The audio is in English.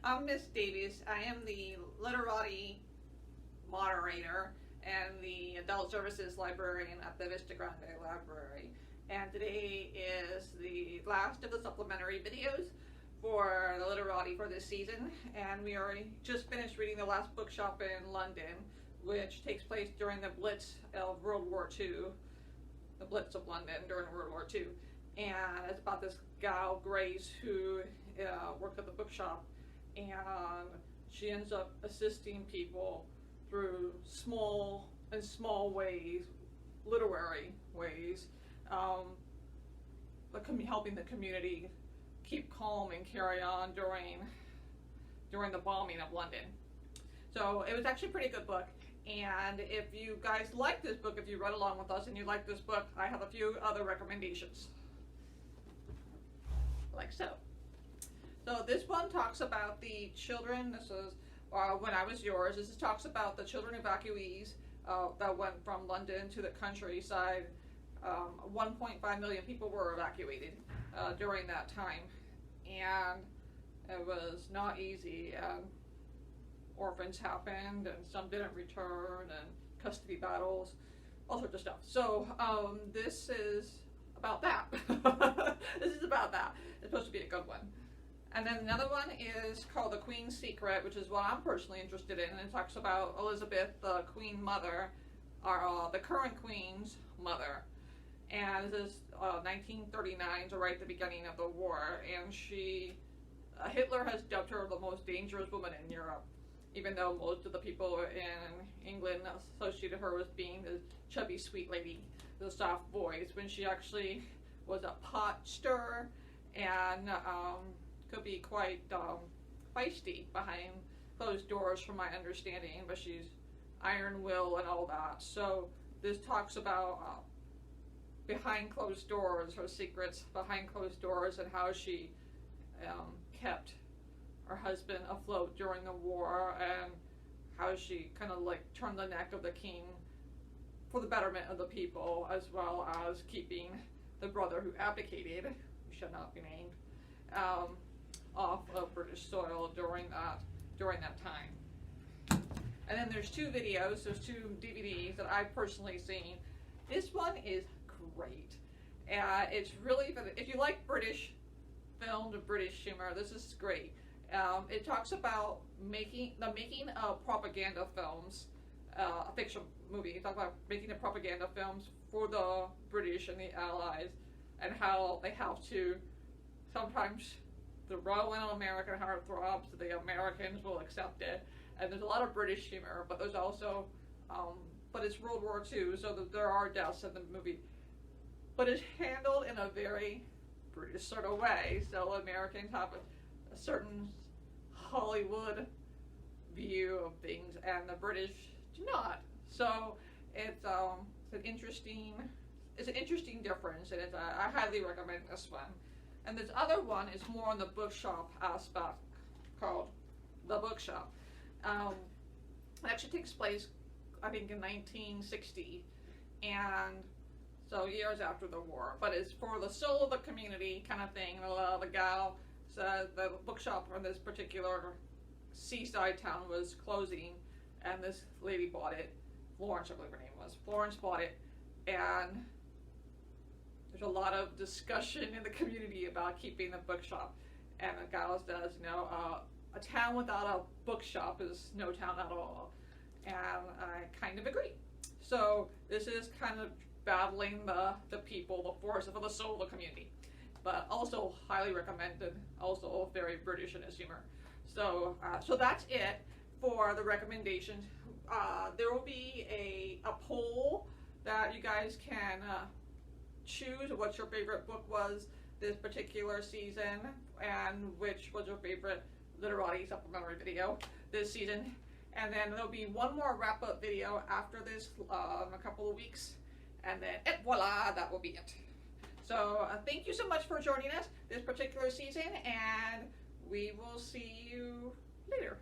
I'm Miss Davies. I am the Literati moderator and the adult services librarian at the Vista Grande Library. And today is the last of the supplementary videos for the Literati for this season. And we already just finished reading the last bookshop in London, which takes place during the Blitz of World War II. The Blitz of London during World War II. And it's about this gal, Grace, who worked at the bookshop, and she ends up assisting people through small ways, literary ways, helping the community keep calm and carry on during the bombing of London. So it was actually a pretty good book. And if you guys like this book, if you read along with us and you like this book, I have a few other recommendations. Like so. So this one talks about the children. This is When I Was Yours. This talks about the children evacuees that went from London to the countryside. 1.5 million people were evacuated during that time, and it was not easy. Orphans happened, and some didn't return, and custody battles, all sorts of stuff. So this is about that. This is about that. It's supposed to be a good one. And then another one is called The Queen's Secret, which is what I'm personally interested in, and it talks about Elizabeth, the Queen Mother, or the current Queen's mother. And this is 1939, so right at the beginning of the war, and Hitler has dubbed her the most dangerous woman in Europe, even though most of the people in England associated her with being the chubby sweet lady, the soft voice, when she actually was a pot stirrer and could be quite feisty behind closed doors from my understanding, but she's iron-willed and all that. So this talks about behind closed doors, her secrets behind closed doors, and how she kept her husband afloat during the war, and how she kind of like turned the neck of the king for the betterment of the people, as well as keeping the brother who abdicated, who shall not be named, off of British soil during that time. And then there's two videos, there's two DVDs that I've personally seen. This one is great. It's really, if you like British film and British humor, this is great. It talks about the making of propaganda films, a fiction movie. It talks about making the propaganda films for the British and the Allies, and how they have to sometimes throw in American heartthrobs, so the Americans will accept it. And there's a lot of British humor, but there's also, but it's World War II, so there are deaths in the movie. But it's handled in a very British sort of way, so Americans have a certain Hollywood view of things, and the British do not. So it's an interesting difference, and I highly recommend this one. And this other one is more on the bookshop aspect, called The Bookshop. It actually takes place, I think, in 1960, and so years after the war, but it's for the soul of the community kind of thing. The gal said the bookshop in this particular seaside town was closing, and this lady bought it. Florence, I believe her name was. Florence bought it, and there's a lot of discussion in the community about keeping the bookshop. And the gal says, a town without a bookshop is no town at all. And I kind of agree. So this is kind of battling the people, the force for the soul of the community. But also highly recommended, also very British in its humor. So so that's it for the recommendations. There will be a poll that you guys can choose what your favorite book was this particular season, and which was your favorite Literati supplementary video this season. And then there'll be one more wrap-up video after this in a couple of weeks, and then et voila, that will be it. So thank you so much for joining us this particular season, and we will see you later.